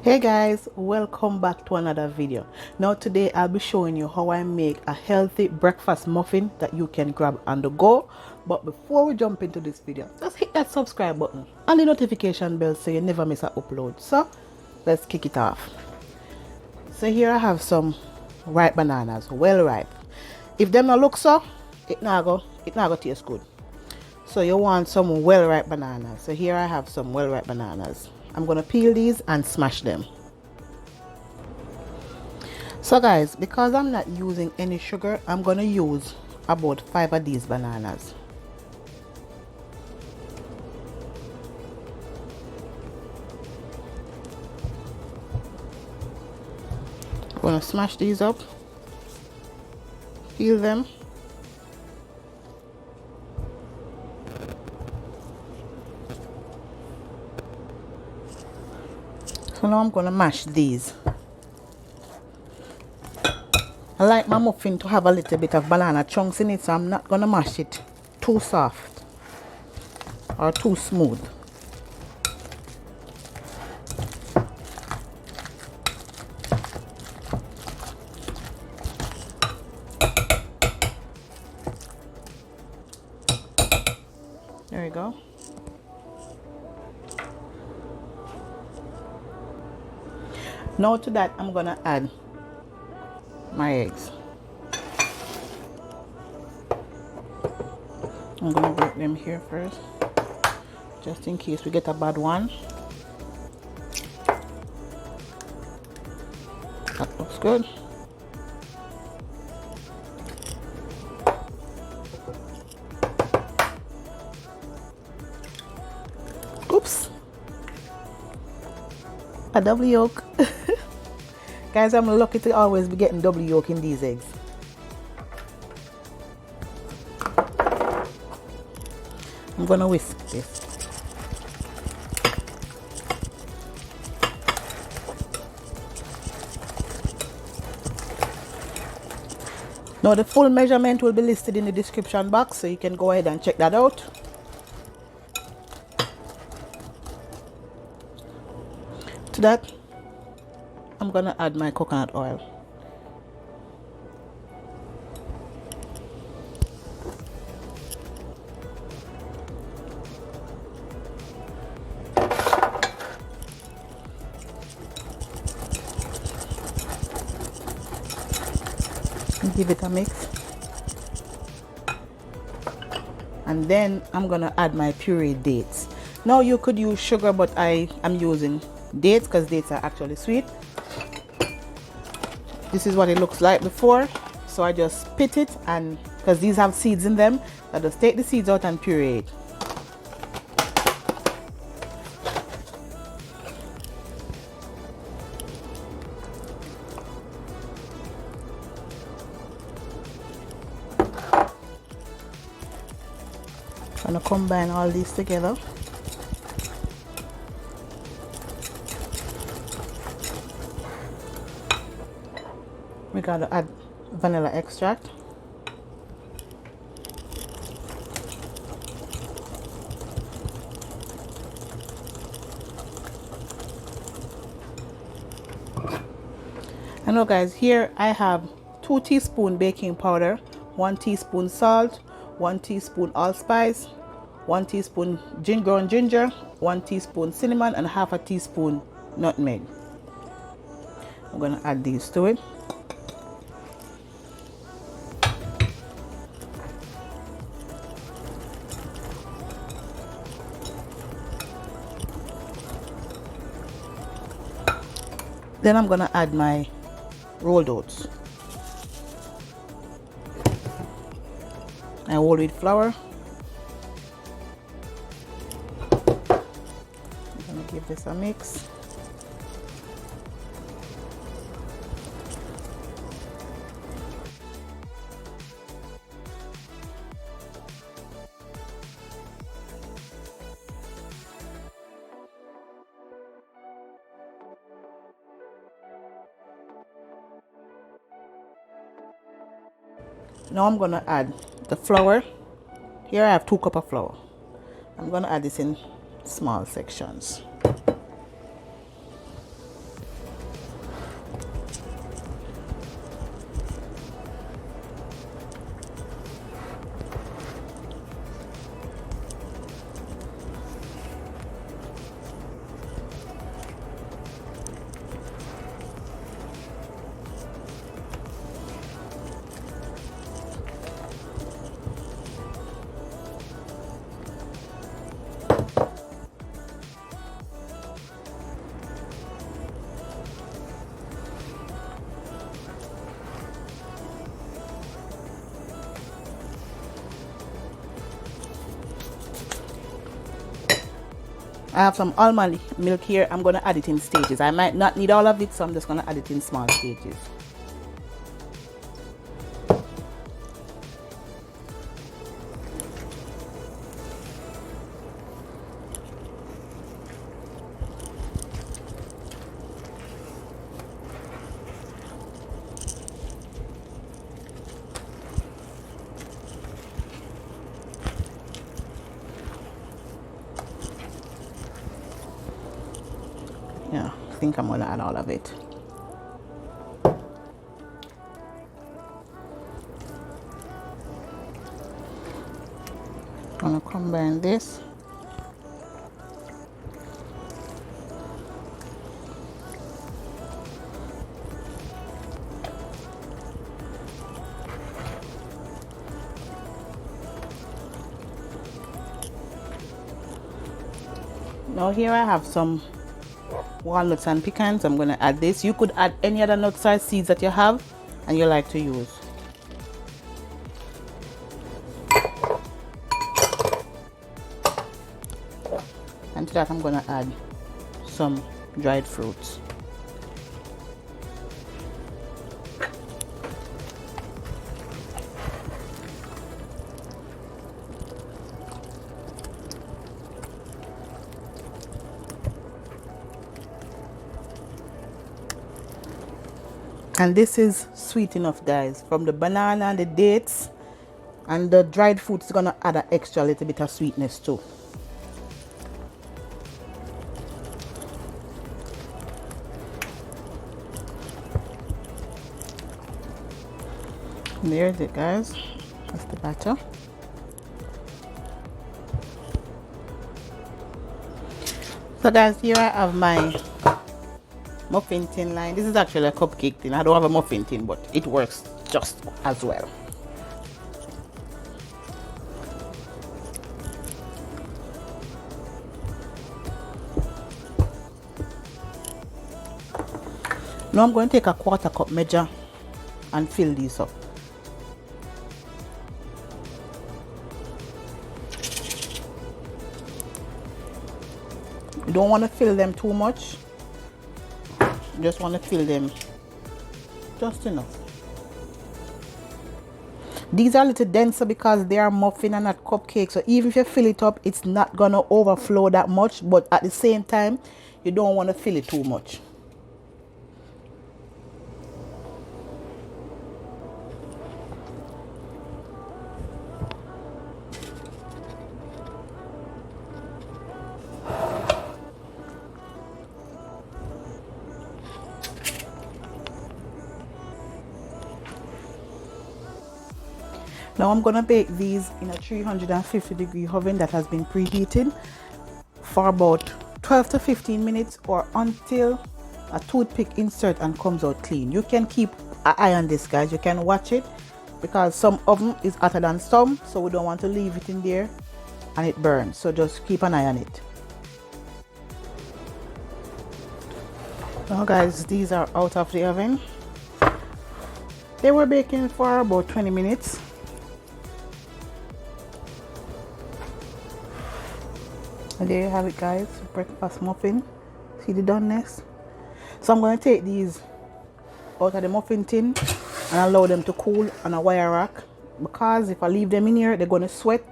Hey guys, welcome back to another video. Now today I'll be showing you how I make a healthy breakfast muffin that you can grab on the go. But before we jump into this video, just hit that subscribe button and the notification bell so you never miss an upload. So let's kick it off. So here I have some ripe bananas, well ripe. If them not look so, it not go taste good. So you want some well ripe bananas. So here I have some well ripe bananas. I'm gonna peel these and smash them. So guys, because I'm not using any sugar, I'm gonna use about 5 of these bananas. I'm gonna smash these up, peel them. So now I'm gonna mash these. I like my muffin to have a little bit of banana chunks in it, so I'm not gonna mash it too soft or too smooth. There we go. Now to that I'm gonna add my eggs. I'm gonna break them here first, just in case we get a bad one. That looks good. Oops, a double yolk. Guys, I'm lucky to always be getting double yolk in these eggs. I'm gonna whisk this. Now the full measurement will be listed in the description box, so you can go ahead and check that out. To that, I'm gonna add my coconut oil. And give it a mix. And then I'm gonna add my pureed dates. Now you could use sugar, but I am using dates because dates are actually sweet. This is what it looks like before, so I just pit it, and because these have seeds in them, I just take the seeds out and puree it. I'm gonna combine all these together. We gotta add vanilla extract. And now guys, here I have 2 teaspoons baking powder, 1 teaspoon salt, 1 teaspoon allspice, 1 teaspoon ground ginger, 1 teaspoon cinnamon, and half a teaspoon nutmeg. I'm gonna add these to it. Then I'm gonna add my rolled oats. I whole wheat flour. I'm gonna give this a mix. Now I'm gonna add the flour. Here I have 2 cups of flour. I'm gonna add this in small sections. I have some almond milk here. I'm going to add it in stages. I might not need all of it, so I'm just going to add it in small stages. Yeah, I think I'm going to add all of it. I'm going to combine this. Now here I have some walnuts and pecans. I'm going to add this. You could add any other nut size seeds that you have and you like to use. And to that I'm going to add some dried fruits. And this is sweet enough, guys. From the banana and the dates and the dried fruits, is gonna add an extra little bit of sweetness too. There's it, guys. That's the batter. So guys, here I have my muffin tin line. This is actually a cupcake tin. I don't have a muffin tin, but it works just as well. Now I'm going to take a 1/4 cup measure and fill these up. You don't want to fill them too much. You just want to fill them just enough. These are a little denser because they are muffin and not cupcake. So even if you fill it up, it's not going to overflow that much. But at the same time, you don't want to fill it too much. Now I'm going to bake these in a 350-degree oven that has been preheated for about 12 to 15 minutes or until a toothpick insert and comes out clean. You can keep an eye on this, guys. You can watch it because some oven is hotter than some, so we don't want to leave it in there and it burns. So just keep an eye on it. Now guys, these are out of the oven. They were baking for about 20 minutes. And there you have it, guys, breakfast muffin. See the doneness? So I'm going to take these out of the muffin tin and allow them to cool on a wire rack, because if I leave them in here, they're going to sweat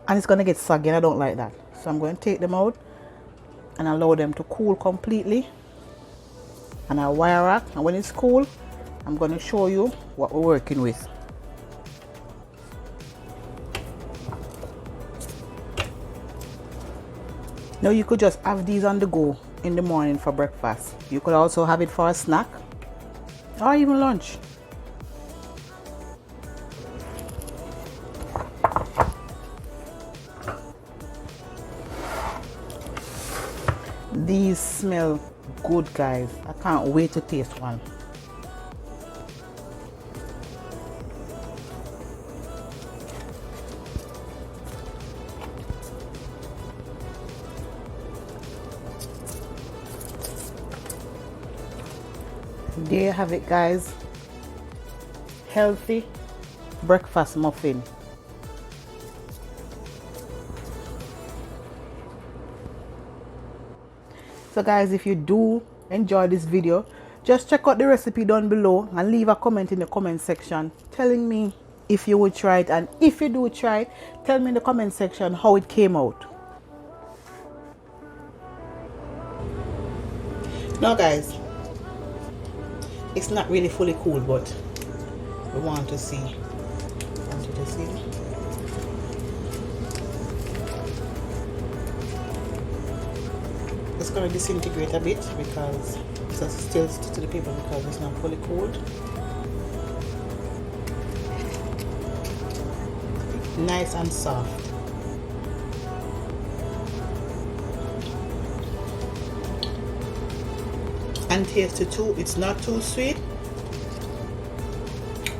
and it's going to get soggy, and I don't like that. So I'm going to take them out and allow them to cool completely on a wire rack, and when it's cool, I'm going to show you what we're working with. Now you could just have these on the go in the morning for breakfast. You could also have it for a snack or even lunch. These smell good, guys. I can't wait to taste one. There you have it, guys. Healthy breakfast muffin. So guys, if you do enjoy this video, just check out the recipe down below and leave a comment in the comment section telling me if you would try it, and if you do try it, tell me in the comment section how it came out. Now guys, it's not really fully cool, but we want to see. Want you to see. It's going to disintegrate a bit because it's still stick to the paper because it's not fully cooled. Nice and soft. And tasty too. It's not too sweet,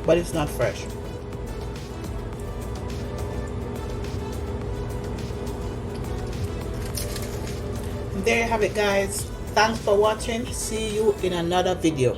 but it's not fresh. There you have it guys. Thanks for watching. See you in another video.